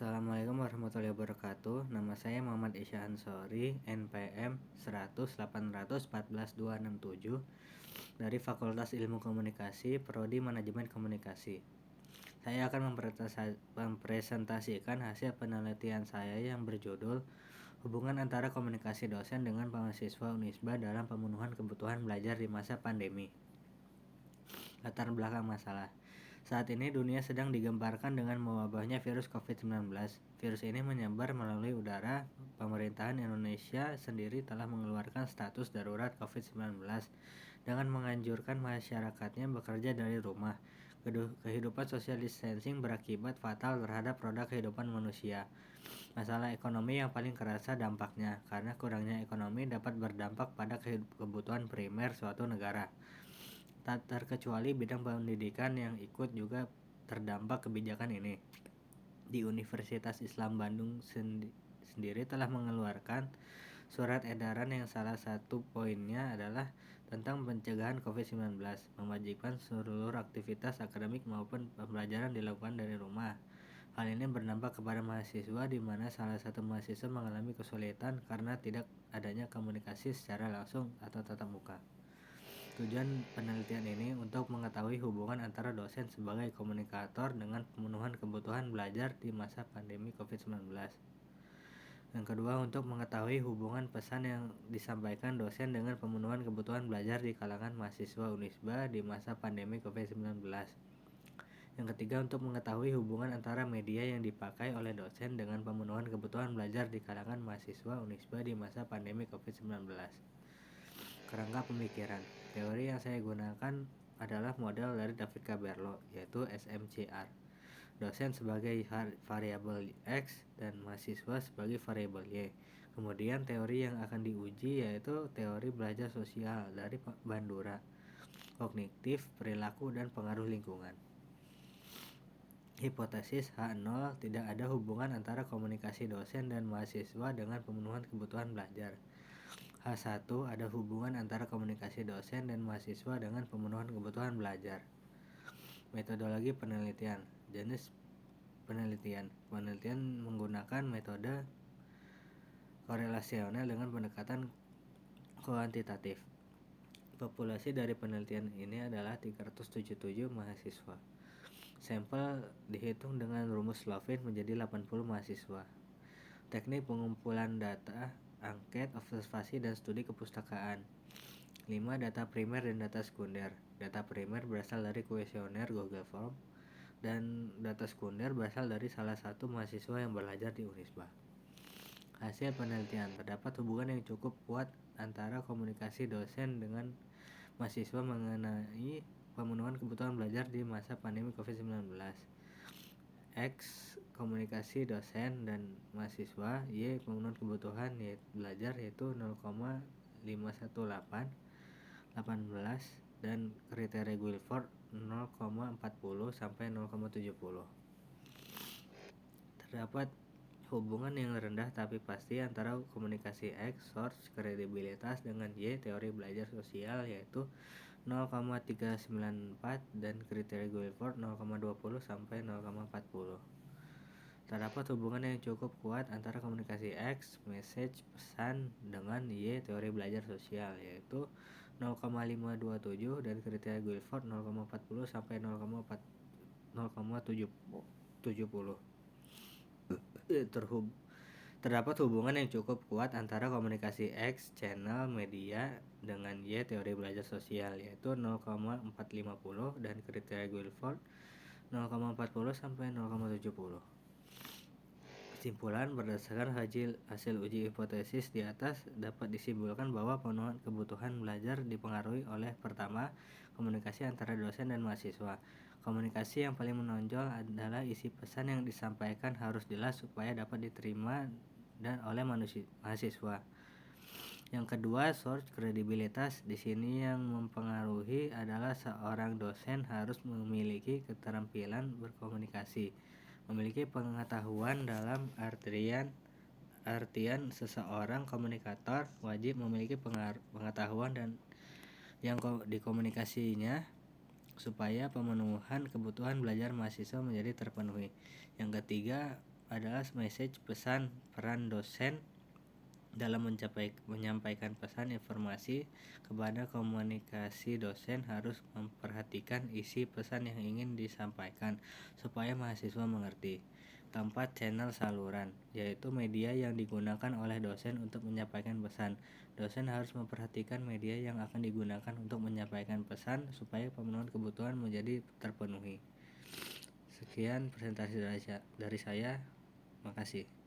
Assalamualaikum warahmatullahi wabarakatuh. Nama saya Muhammad Isya Ansori, NPM 100814267 dari Fakultas Ilmu Komunikasi, Prodi Manajemen Komunikasi. Saya akan mempresentasikan hasil penelitian saya yang berjudul Hubungan antara komunikasi dosen dengan mahasiswa Unisba dalam pemenuhan kebutuhan belajar di masa pandemi. Latar belakang masalah. Saat ini dunia sedang digemparkan dengan mewabahnya virus COVID-19. Virus ini menyebar melalui udara. Pemerintahan Indonesia sendiri telah mengeluarkan status darurat COVID-19 dengan menganjurkan masyarakatnya bekerja dari rumah. Kehidupan social distancing berakibat fatal terhadap roda kehidupan manusia. Masalah ekonomi yang paling kerasa dampaknya, karena kurangnya ekonomi dapat berdampak pada kebutuhan primer suatu negara. Tak terkecuali bidang pendidikan yang ikut juga terdampak kebijakan ini. Di Universitas Islam Bandung sendiri telah mengeluarkan surat edaran yang salah satu poinnya adalah tentang pencegahan COVID-19, mewajibkan seluruh aktivitas akademik maupun pembelajaran dilakukan dari rumah. Hal ini berdampak kepada mahasiswa, di mana salah satu mahasiswa mengalami kesulitan karena tidak adanya komunikasi secara langsung atau tatap muka. Tujuan penelitian ini untuk mengetahui hubungan antara dosen sebagai komunikator dengan pemenuhan kebutuhan belajar di masa pandemi COVID-19. Yang kedua, untuk mengetahui hubungan pesan yang disampaikan dosen dengan pemenuhan kebutuhan belajar di kalangan mahasiswa Unisba di masa pandemi COVID-19. Yang ketiga, untuk mengetahui hubungan antara media yang dipakai oleh dosen dengan pemenuhan kebutuhan belajar di kalangan mahasiswa Unisba di masa pandemi COVID-19. Kerangka pemikiran. Teori yang saya gunakan adalah model dari David Caberlo, yaitu SMCR. Dosen sebagai variabel X dan mahasiswa sebagai variabel Y. Kemudian teori yang akan diuji yaitu teori belajar sosial dari Bandura, kognitif, perilaku, dan pengaruh lingkungan. Hipotesis H0, tidak ada hubungan antara komunikasi dosen dan mahasiswa dengan pemenuhan kebutuhan belajar. H1, ada hubungan antara komunikasi dosen dan mahasiswa dengan pemenuhan kebutuhan belajar. Metodologi penelitian. Jenis penelitian. Penelitian menggunakan metode korelasional dengan pendekatan kuantitatif. Populasi dari penelitian ini adalah 377 mahasiswa. Sampel dihitung dengan rumus Slovin menjadi 80 mahasiswa. Teknik pengumpulan data, angket, observasi, dan studi kepustakaan. 5. Data primer dan data sekunder. Data primer berasal dari kuesioner Google Form, dan data sekunder berasal dari salah satu mahasiswa yang belajar di Unisba. Hasil penelitian, terdapat hubungan yang cukup kuat antara komunikasi dosen dengan mahasiswa mengenai pemenuhan kebutuhan belajar di masa pandemi COVID-19. X, komunikasi dosen dan mahasiswa. Y, pemenuhan kebutuhan belajar yaitu 0,518, 18, dan kriteria Guilford 0,40 sampai 0,70. Terdapat hubungan yang rendah tapi pasti antara komunikasi X, source, kredibilitas, dengan Y, teori belajar sosial, yaitu 0,394 dan kriteria Guilford 0,20 sampai 0,40. Terdapat hubungan yang cukup kuat antara komunikasi X, message, pesan, dengan Y, teori belajar sosial, yaitu 0,527 dan kriteria Guilford 0,40 sampai 0,70. Terdapat hubungan yang cukup kuat antara komunikasi X, channel, media, dengan Y, teori belajar sosial, yaitu 0,450 dan kriteria Guilford 0,40 sampai 0,70. Kesimpulan, berdasarkan hasil uji hipotesis di atas, dapat disimpulkan bahwa pemenuhan kebutuhan belajar dipengaruhi oleh, pertama, komunikasi antara dosen dan mahasiswa. Komunikasi yang paling menonjol adalah isi pesan yang disampaikan harus jelas supaya dapat diterima dan oleh mahasiswa. Yang kedua, source, kredibilitas. Di sini yang mempengaruhi adalah seorang dosen harus memiliki keterampilan berkomunikasi, memiliki pengetahuan. Dalam artian seseorang komunikator wajib memiliki pengetahuan dan yang dikomunikasinya supaya pemenuhan kebutuhan belajar mahasiswa menjadi terpenuhi. Yang ketiga adalah message, pesan. Peran dosen dalam menyampaikan pesan informasi kepada komunikasi. Dosen harus memperhatikan isi pesan yang ingin disampaikan supaya mahasiswa mengerti. Keempat, channel saluran, yaitu media yang digunakan oleh dosen untuk menyampaikan pesan. Dosen harus memperhatikan media yang akan digunakan untuk menyampaikan pesan supaya pemenuhan kebutuhan menjadi terpenuhi. Sekian presentasi dari saya. Makasih.